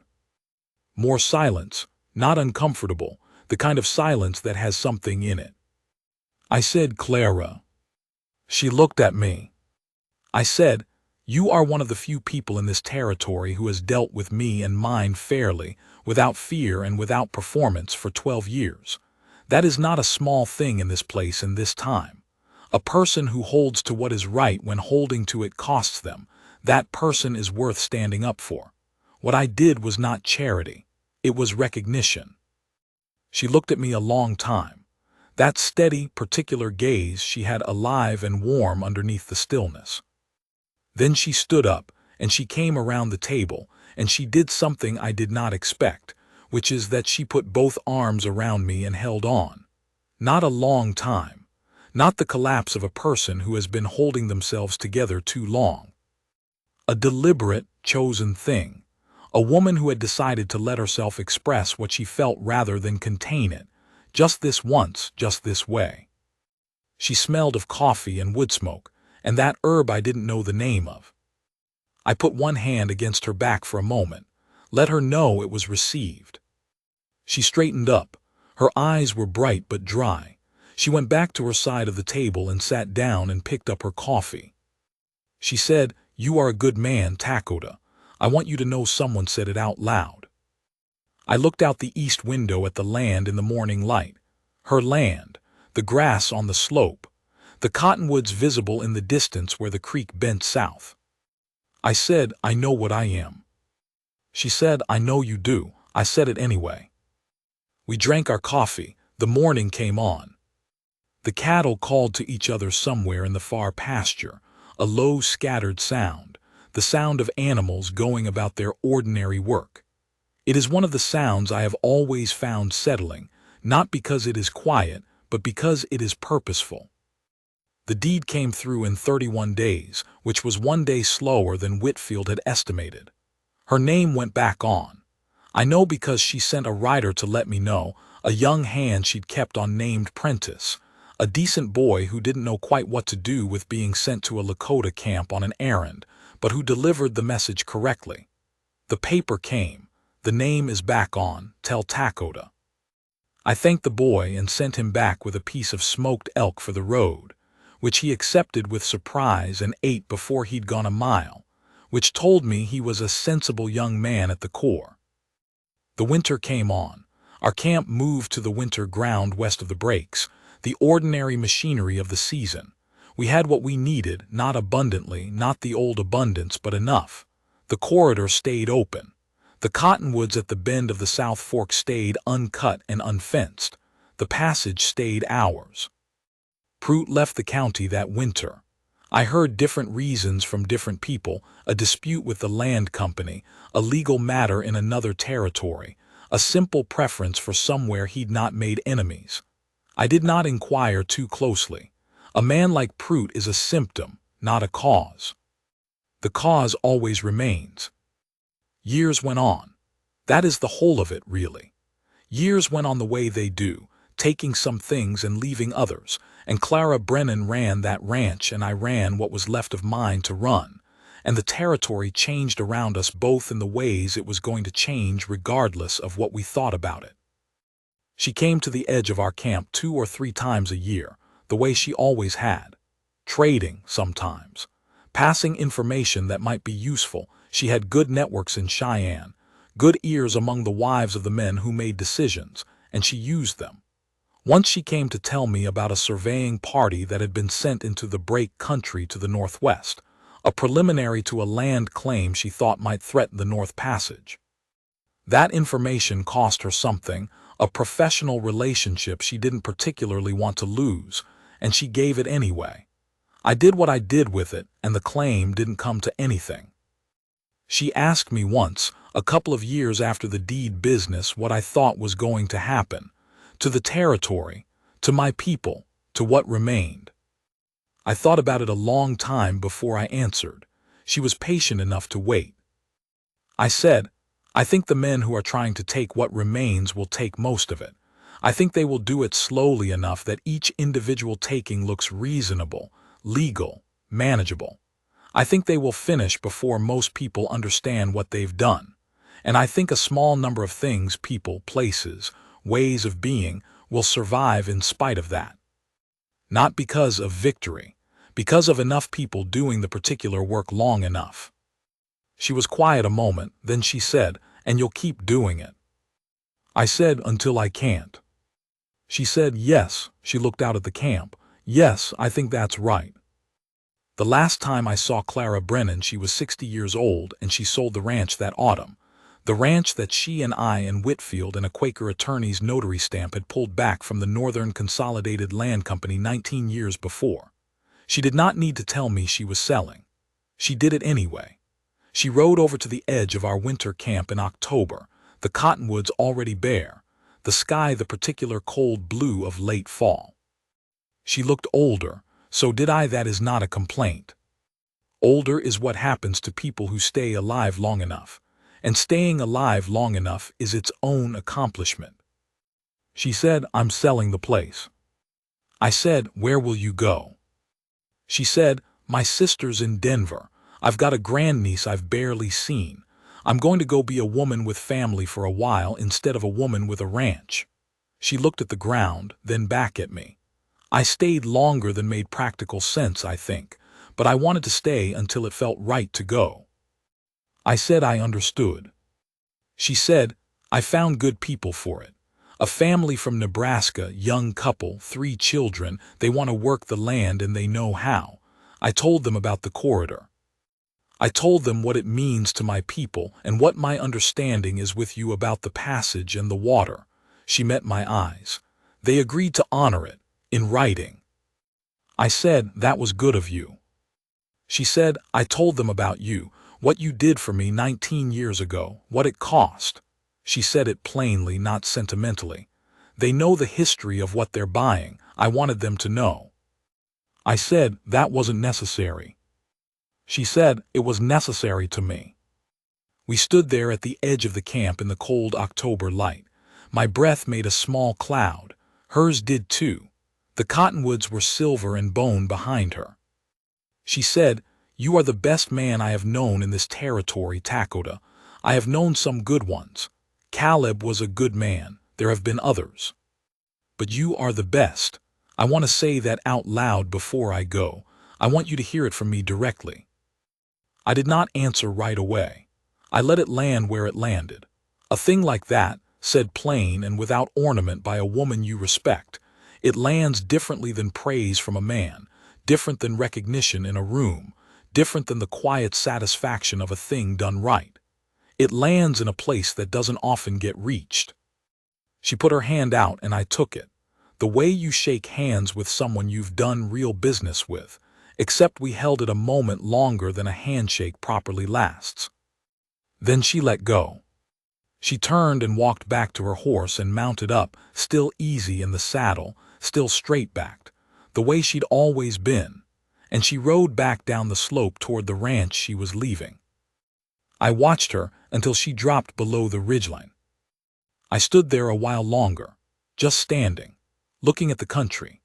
More silence, not uncomfortable, the kind of silence that has something in it. I said, "Clara." She looked at me. I said, "You are one of the few people in this territory who has dealt with me and mine fairly, without fear and without performance for 12 years. That is not a small thing in this place in this time. A person who holds to what is right when holding to it costs them, that person is worth standing up for. What I did was not charity. It was recognition." She looked at me a long time. That steady, particular gaze she had alive and warm underneath the stillness. Then she stood up, and she came around the table, and she did something I did not expect, which is that she put both arms around me and held on. Not a long time. Not the collapse of a person who has been holding themselves together too long. A deliberate, chosen thing. A woman who had decided to let herself express what she felt rather than contain it. Just this once, just this way. She smelled of coffee and wood smoke, and that herb I didn't know the name of. I put one hand against her back for a moment, let her know it was received. She straightened up. Her eyes were bright but dry. She went back to her side of the table and sat down and picked up her coffee. She said, "You are a good man, Lakota. I want you to know someone said it out loud." I looked out the east window at the land in the morning light. Her land, the grass on the slope, the cottonwoods visible in the distance where the creek bent south. I said, "I know what I am." She said, "I know you do." I said it anyway. We drank our coffee. The morning came on. The cattle called to each other somewhere in the far pasture, a low scattered sound, the sound of animals going about their ordinary work. It is one of the sounds I have always found settling, not because it is quiet, but because it is purposeful. The deed came through in 31 days, which was 1 day slower than Whitfield had estimated. Her name went back on. I know because she sent a writer to let me know, a young hand she'd kept on named Prentice, a decent boy who didn't know quite what to do with being sent to a Lakota camp on an errand, but who delivered the message correctly. The paper came. The name is back on, tell Lakota. I thanked the boy and sent him back with a piece of smoked elk for the road, which he accepted with surprise and ate before he'd gone a mile, which told me he was a sensible young man at the core. The winter came on. Our camp moved to the winter ground west of the breaks, the ordinary machinery of the season. We had what we needed, not abundantly, not the old abundance, but enough. The corridor stayed open. The cottonwoods at the bend of the South Fork stayed uncut and unfenced. The passage stayed ours. Prout left the county that winter. I heard different reasons from different people, a dispute with the land company, a legal matter in another territory, a simple preference for somewhere he'd not made enemies. I did not inquire too closely. A man like Prout is a symptom, not a cause. The cause always remains. Years went on. That is the whole of it, really. Years went on the way they do, taking some things and leaving others, and Clara Brennan ran that ranch and I ran what was left of mine to run, and the territory changed around us both in the ways it was going to change regardless of what we thought about it. She came to the edge of our camp 2 or 3 times a year, the way she always had. Trading, sometimes. Passing information that might be useful. She had good networks in Cheyenne, good ears among the wives of the men who made decisions, and she used them. Once she came to tell me about a surveying party that had been sent into the break country to the northwest, a preliminary to a land claim she thought might threaten the North Passage. That information cost her something, a professional relationship she didn't particularly want to lose, and she gave it anyway. I did what I did with it, and the claim didn't come to anything. She asked me once, a couple of years after the deed business, what I thought was going to happen. To the territory, to my people, to what remained. I thought about it a long time before I answered. She was patient enough to wait. I said, I think the men who are trying to take what remains will take most of it. I think they will do it slowly enough that each individual taking looks reasonable, legal, manageable. I think they will finish before most people understand what they've done. And I think a small number of things, people, places, ways of being, will survive in spite of that. Not because of victory, because of enough people doing the particular work long enough. She was quiet a moment, then she said, and you'll keep doing it. I said, until I can't. She said, yes. She looked out at the camp. Yes, I think that's right. The last time I saw Clara Brennan, she was 60 years old, and she sold the ranch that autumn. The ranch that she and I and Whitfield and a Quaker attorney's notary stamp had pulled back from the Northern Consolidated Land Company 19 years before. She did not need to tell me she was selling. She did it anyway. She rode over to the edge of our winter camp in October, the cottonwoods already bare, the sky the particular cold blue of late fall. She looked older, so did I. That is not a complaint. Older is what happens to people who stay alive long enough. And staying alive long enough is its own accomplishment. She said, I'm selling the place. I said, where will you go? She said, my sister's in Denver. I've got a grandniece I've barely seen. I'm going to go be a woman with family for a while instead of a woman with a ranch. She looked at the ground, then back at me. I stayed longer than made practical sense, I think, but I wanted to stay until it felt right to go. I said I understood. She said, I found good people for it. A family from Nebraska, young couple, 3 children, they want to work the land and they know how. I told them about the corridor. I told them what it means to my people and what my understanding is with you about the passage and the water. She met my eyes. They agreed to honor it, in writing. I said, that was good of you. She said, I told them about you. What you did for me 19 years ago, what it cost. She said it plainly, not sentimentally. They know the history of what they're buying. I wanted them to know. I said, that wasn't necessary. She said, it was necessary to me. We stood there at the edge of the camp in the cold October light. My breath made a small cloud. Hers did too. The cottonwoods were silver and bone behind her. She said, you are the best man I have known in this territory, Lakota. I have known some good ones. Caleb was a good man. There have been others. But you are the best. I want to say that out loud before I go. I want you to hear it from me directly. I did not answer right away. I let it land where it landed. A thing like that, said plain and without ornament by a woman you respect, it lands differently than praise from a man, different than recognition in a room, different than the quiet satisfaction of a thing done right. It lands in a place that doesn't often get reached. She put her hand out and I took it. The way you shake hands with someone you've done real business with, except we held it a moment longer than a handshake properly lasts. Then she let go. She turned and walked back to her horse and mounted up, still easy in the saddle, still straight-backed, the way she'd always been, and she rode back down the slope toward the ranch she was leaving. I watched her until she dropped below the ridgeline. I stood there a while longer, just standing, looking at the country,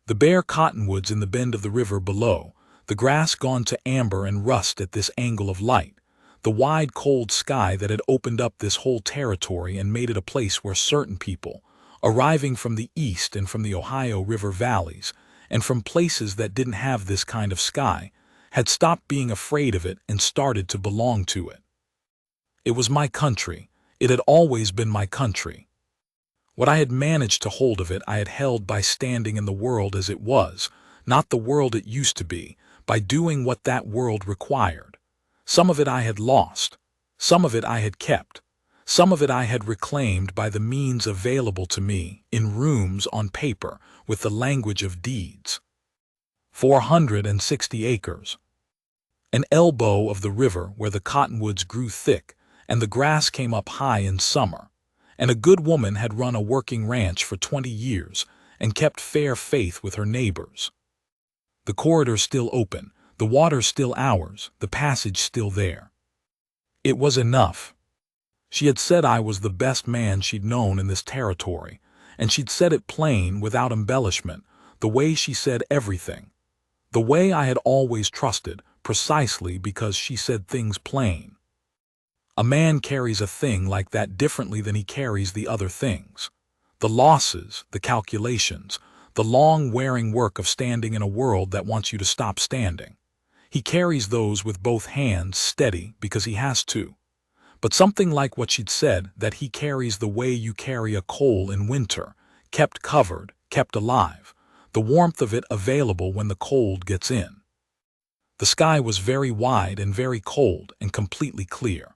the bare cottonwoods in the bend of the river below, the grass gone to amber and rust at this angle of light, the wide cold sky that had opened up this whole territory and made it a place where certain people, arriving from the east and from the Ohio River valleys, and from places that didn't have this kind of sky, had stopped being afraid of it and started to belong to it. It was my country. It had always been my country. What I had managed to hold of it I had held by standing in the world as it was, not the world it used to be, by doing what that world required. Some of it I had lost. Some of it I had kept. Some of it I had reclaimed by the means available to me, in rooms on paper, with the language of deeds. 460 acres. An elbow of the river where the cottonwoods grew thick, and the grass came up high in summer. And a good woman had run a working ranch for 20 years, and kept fair faith with her neighbors. The corridor still open, the water still ours, the passage still there. It was enough. She had said I was the best man she'd known in this territory, and she'd said it plain, without embellishment, the way she said everything. The way I had always trusted, precisely because she said things plain. A man carries a thing like that differently than he carries the other things. The losses, the calculations, the long wearing work of standing in a world that wants you to stop standing. He carries those with both hands steady because he has to. But something like what she'd said, that he carries the way you carry a coal in winter, kept covered, kept alive, the warmth of it available when the cold gets in. The sky was very wide and very cold and completely clear.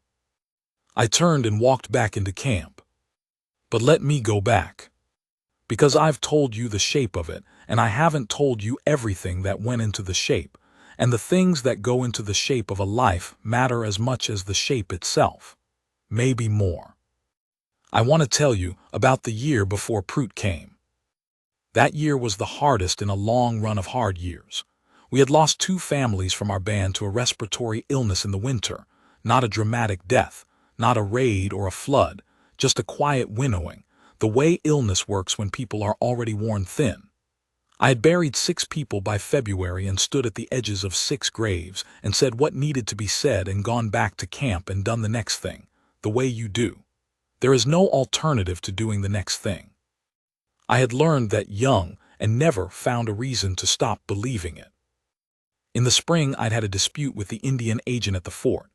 I turned and walked back into camp. But let me go back. Because I've told you the shape of it, and I haven't told you everything that went into the shape, and the things that go into the shape of a life matter as much as the shape itself. Maybe more. I want to tell you about the year before Prout came. That year was the hardest in a long run of hard years. We had lost 2 families from our band to a respiratory illness in the winter, not a dramatic death, not a raid or a flood, just a quiet winnowing, the way illness works when people are already worn thin. I had buried 6 people by February and stood at the edges of 6 graves and said what needed to be said and gone back to camp and done the next thing, the way you do. There is no alternative to doing the next thing. I had learned that young and never found a reason to stop believing it. In the spring I'd had a dispute with the Indian agent at the fort.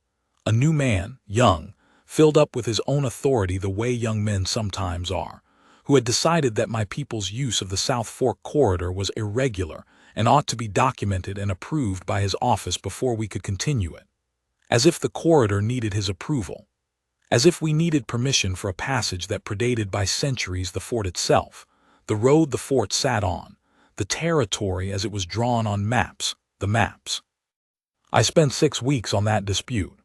A new man, young, filled up with his own authority the way young men sometimes are, who had decided that my people's use of the South Fork corridor was irregular and ought to be documented and approved by his office before we could continue it. As if the corridor needed his approval. As if we needed permission for a passage that predated by centuries the fort itself, the road the fort sat on, the territory as it was drawn on maps, the maps. I spent 6 weeks on that dispute.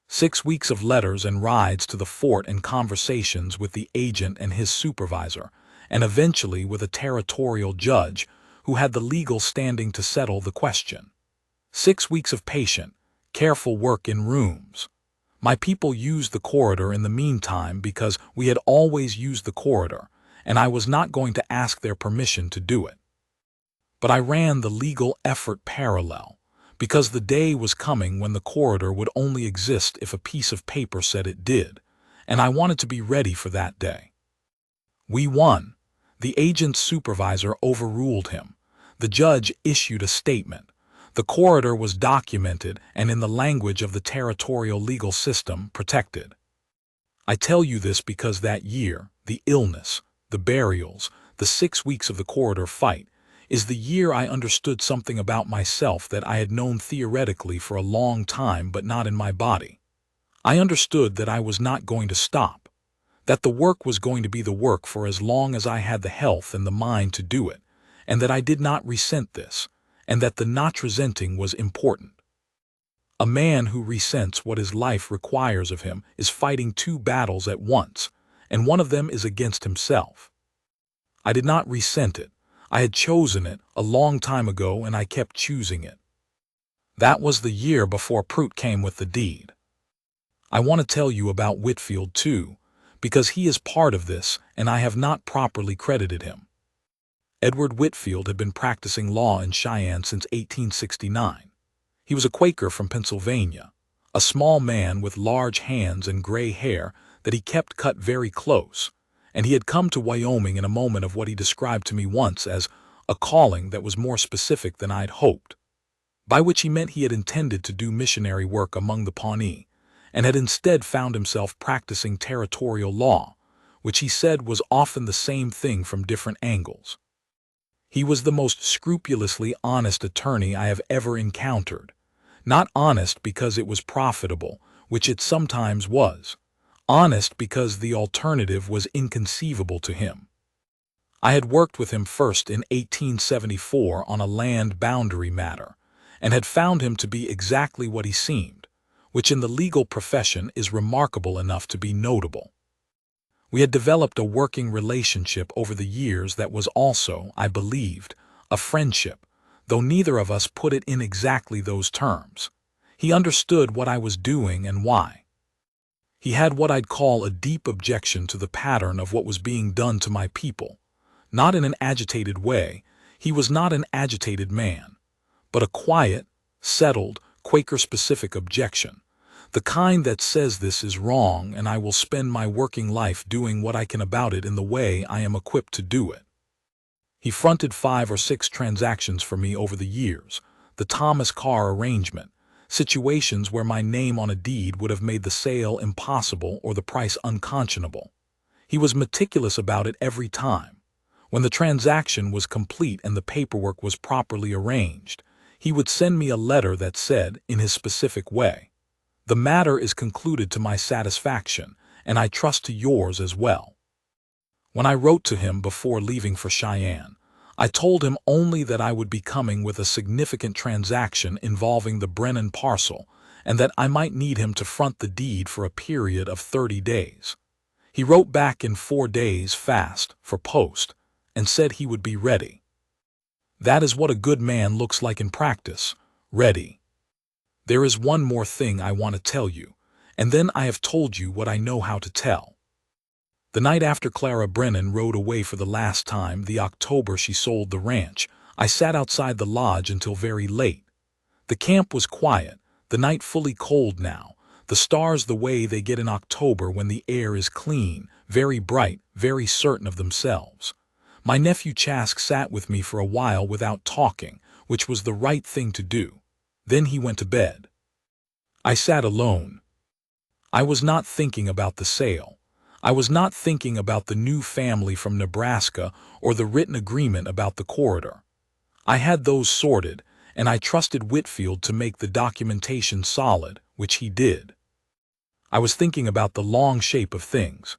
6 weeks of letters and rides to the fort and conversations with the agent and his supervisor, and eventually with a territorial judge who had the legal standing to settle the question. 6 weeks of patient, careful work in rooms. My people used the corridor in the meantime because we had always used the corridor, and I was not going to ask their permission to do it. But I ran the legal effort parallel, because the day was coming when the corridor would only exist if a piece of paper said it did, and I wanted to be ready for that day. We won. The agent's supervisor overruled him. The judge issued a statement. The corridor was documented and, in the language of the territorial legal system, protected. I tell you this because that year, the illness, the burials, the 6 weeks of the corridor fight, is the year I understood something about myself that I had known theoretically for a long time but not in my body. I understood that I was not going to stop, that the work was going to be the work for as long as I had the health and the mind to do it, and that I did not resent this, and that the not resenting was important. A man who resents what his life requires of him is fighting 2 battles at once, and one of them is against himself. I did not resent it. I had chosen it a long time ago, and I kept choosing it. That was the year before Prout came with the deed. I want to tell you about Whitfield too, because he is part of this, and I have not properly credited him. Edward Whitfield had been practicing law in Cheyenne since 1869. He was a Quaker from Pennsylvania, a small man with large hands and gray hair that he kept cut very close, and he had come to Wyoming in a moment of what he described to me once as a calling that was more specific than I'd hoped, by which he meant he had intended to do missionary work among the Pawnee, and had instead found himself practicing territorial law, which he said was often the same thing from different angles. He was the most scrupulously honest attorney I have ever encountered. Not honest because it was profitable, which it sometimes was. Honest because the alternative was inconceivable to him. I had worked with him first in 1874 on a land boundary matter, and had found him to be exactly what he seemed, which in the legal profession is remarkable enough to be notable. We had developed a working relationship over the years that was also, I believed, a friendship, though neither of us put it in exactly those terms. He understood what I was doing and why. He had what I'd call a deep objection to the pattern of what was being done to my people. Not in an agitated way, he was not an agitated man, but a quiet, settled, Quaker-specific objection, the kind that says this is wrong and I will spend my working life doing what I can about it in the way I am equipped to do it. He fronted 5 or 6 transactions for me over the years, the Thomas Carr arrangement, situations where my name on a deed would have made the sale impossible or the price unconscionable. He was meticulous about it every time. When the transaction was complete and the paperwork was properly arranged, he would send me a letter that said, in his specific way, "The matter is concluded to my satisfaction, and I trust to yours as well." When I wrote to him before leaving for Cheyenne, I told him only that I would be coming with a significant transaction involving the Brennan parcel, and that I might need him to front the deed for a period of 30 days. He wrote back in 4 days fast, for post, and said he would be ready. That is what a good man looks like in practice, ready. There is one more thing I want to tell you, and then I have told you what I know how to tell. The night after Clara Brennan rode away for the last time, the October she sold the ranch, I sat outside the lodge until very late. The camp was quiet, the night fully cold now, the stars the way they get in October when the air is clean, very bright, very certain of themselves. My nephew Chask sat with me for a while without talking, which was the right thing to do. Then he went to bed. I sat alone. I was not thinking about the sale. I was not thinking about the new family from Nebraska or the written agreement about the corridor. I had those sorted, and I trusted Whitfield to make the documentation solid, which he did. I was thinking about the long shape of things.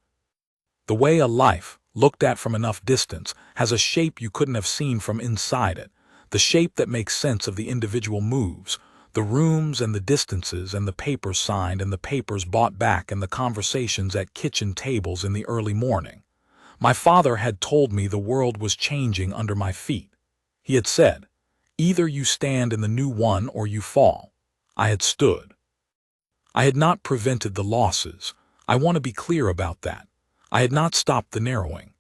The way a life, looked at from enough distance, has a shape you couldn't have seen from inside it, the shape that makes sense of the individual moves, the rooms and the distances and the papers signed and the papers bought back and the conversations at kitchen tables in the early morning. My father had told me the world was changing under my feet. He had said, "Either you stand in the new one or you fall." I had stood. I had not prevented the losses. I want to be clear about that. I had not stopped the narrowing.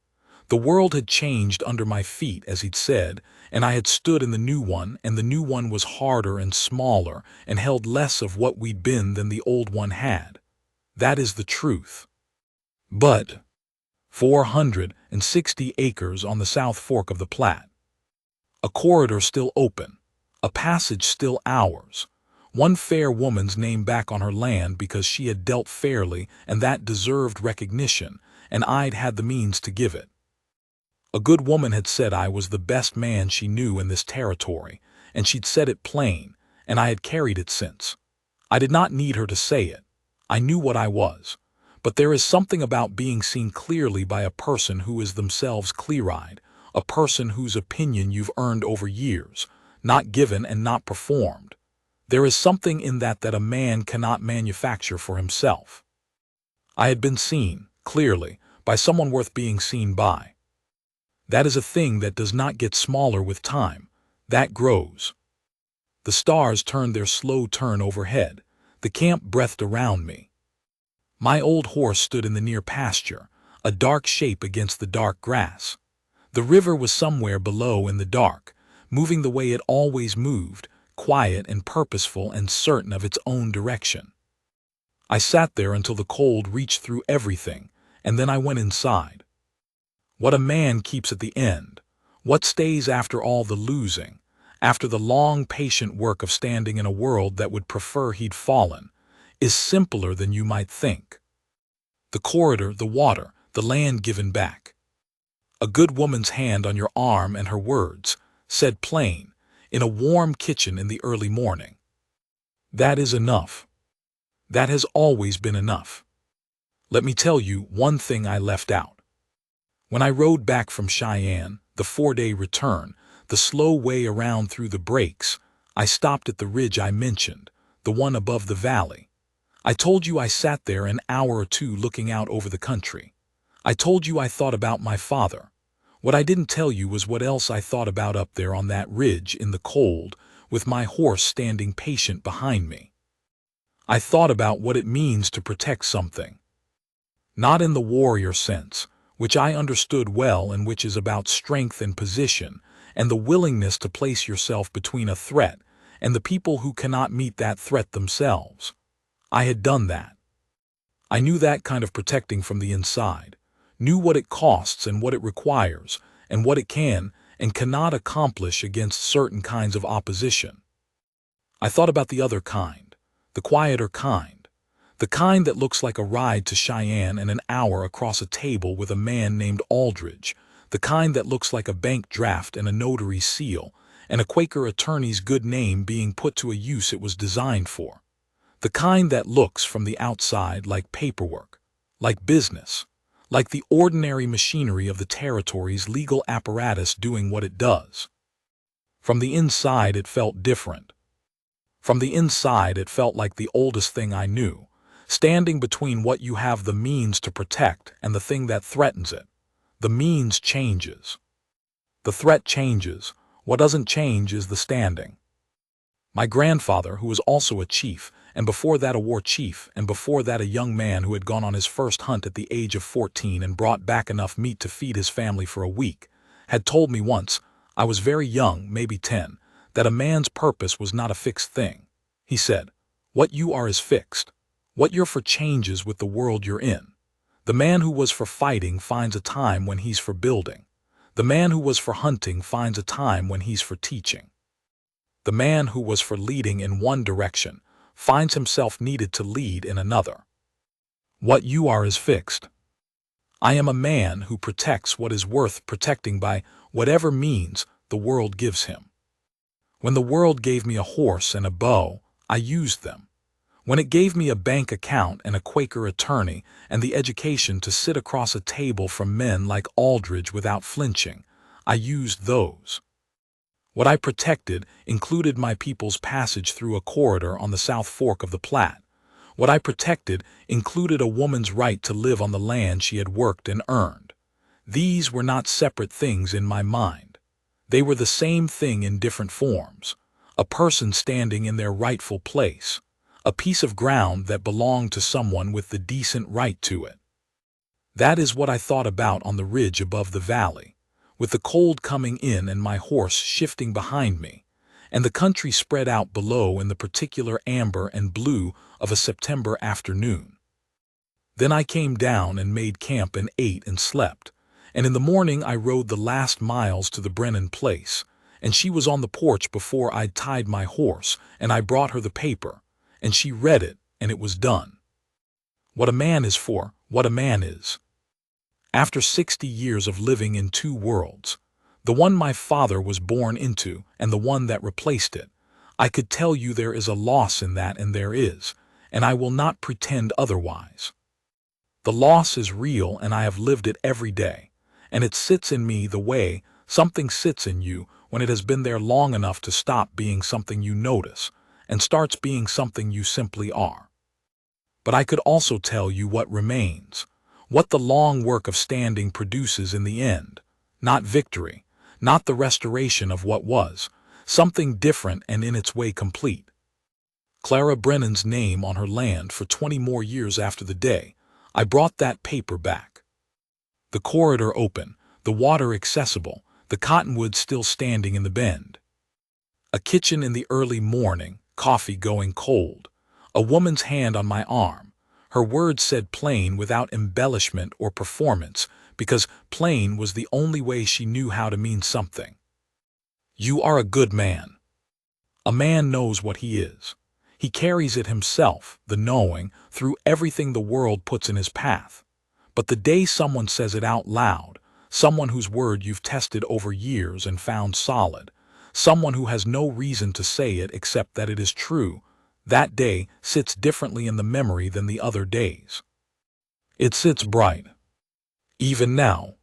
The world had changed under my feet, as he'd said, and I had stood in the new one, and the new one was harder and smaller and held less of what we'd been than the old one had. That is the truth. But 460 acres on the South Fork of the Platte. A corridor still open. A passage still ours. One fair woman's name back on her land because she had dealt fairly and that deserved recognition, and I'd had the means to give it. A good woman had said I was the best man she knew in this territory, and she'd said it plain, and I had carried it since. I did not need her to say it. I knew what I was. But there is something about being seen clearly by a person who is themselves clear-eyed, a person whose opinion you've earned over years, not given and not performed. There is something in that a man cannot manufacture for himself. I had been seen, clearly, by someone worth being seen by. That is a thing that does not get smaller with time. That grows. The stars turned their slow turn overhead. The camp breathed around me. My old horse stood in the near pasture, a dark shape against the dark grass. The river was somewhere below in the dark, moving the way it always moved, quiet and purposeful and certain of its own direction. I sat there until the cold reached through everything, and then I went inside. What a man keeps at the end, what stays after all the losing, after the long patient work of standing in a world that would prefer he'd fallen, is simpler than you might think. The corridor, the water, the land given back. A good woman's hand on your arm and her words, said plain, in a warm kitchen in the early morning. That is enough. That has always been enough. Let me tell you one thing I left out. When I rode back from Cheyenne, the 4-day return, the slow way around through the breaks, I stopped at the ridge I mentioned, the one above the valley. I told you I sat there an hour or two looking out over the country. I told you I thought about my father. What I didn't tell you was what else I thought about up there on that ridge in the cold, with my horse standing patient behind me. I thought about what it means to protect something. Not in the warrior sense, which I understood well and which is about strength and position, and the willingness to place yourself between a threat and the people who cannot meet that threat themselves. I had done that. I knew that kind of protecting from the inside, knew what it costs and what it requires, and what it can and cannot accomplish against certain kinds of opposition. I thought about the other kind, the quieter kind, the kind that looks like a ride to Cheyenne and an hour across a table with a man named Aldridge, the kind that looks like a bank draft and a notary seal, and a Quaker attorney's good name being put to a use it was designed for. The kind that looks from the outside like paperwork, like business, like the ordinary machinery of the territory's legal apparatus doing what it does. From the inside it felt different. From the inside it felt like the oldest thing I knew, standing between what you have the means to protect and the thing that threatens it. The means changes. The threat changes. What doesn't change is the standing. My grandfather, who was also a chief, and before that a war chief, and before that a young man who had gone on his first hunt at the age of 14 and brought back enough meat to feed his family for a week, had told me once, I was very young, maybe 10, that a man's purpose was not a fixed thing. He said, what you are is fixed. What you're for changes with the world you're in. The man who was for fighting finds a time when he's for building. The man who was for hunting finds a time when he's for teaching. The man who was for leading in one direction finds himself needed to lead in another. What you are is fixed. I am a man who protects what is worth protecting by whatever means the world gives him. When the world gave me a horse and a bow, I used them. When it gave me a bank account and a Quaker attorney and the education to sit across a table from men like Aldridge without flinching, I used those. What I protected included my people's passage through a corridor on the South Fork of the Platte. What I protected included a woman's right to live on the land she had worked and earned. These were not separate things in my mind. They were the same thing in different forms. A person standing in their rightful place. A piece of ground that belonged to someone with the decent right to it. That is what I thought about on the ridge above the valley, with the cold coming in and my horse shifting behind me, and the country spread out below in the particular amber and blue of a September afternoon. Then I came down and made camp and ate and slept, and in the morning I rode the last miles to the Brennan place, and she was on the porch before I'd tied my horse, and I brought her the paper, and she read it, and it was done. What a man is for, what a man is. After 60 years of living in two worlds, the one my father was born into and the one that replaced it, I could tell you there is a loss in that, and there is, and I will not pretend otherwise. The loss is real, and I have lived it every day, and it sits in me the way something sits in you when it has been there long enough to stop being something you notice and starts being something you simply are. But I could also tell you what remains, what the long work of standing produces in the end, not victory, not the restoration of what was, something different and in its way complete. Clara Brennan's name on her land for 20 more years after the day I brought that paper back. The corridor open, the water accessible, the cottonwoods still standing in the bend. A kitchen in the early morning, coffee going cold, a woman's hand on my arm. Her words said plain without embellishment or performance, because plain was the only way she knew how to mean something. You are a good man. A man knows what he is. He carries it himself, the knowing, through everything the world puts in his path. But the day someone says it out loud, someone whose word you've tested over years and found solid, someone who has no reason to say it except that it is true, that day sits differently in the memory than the other days. It sits bright. Even now,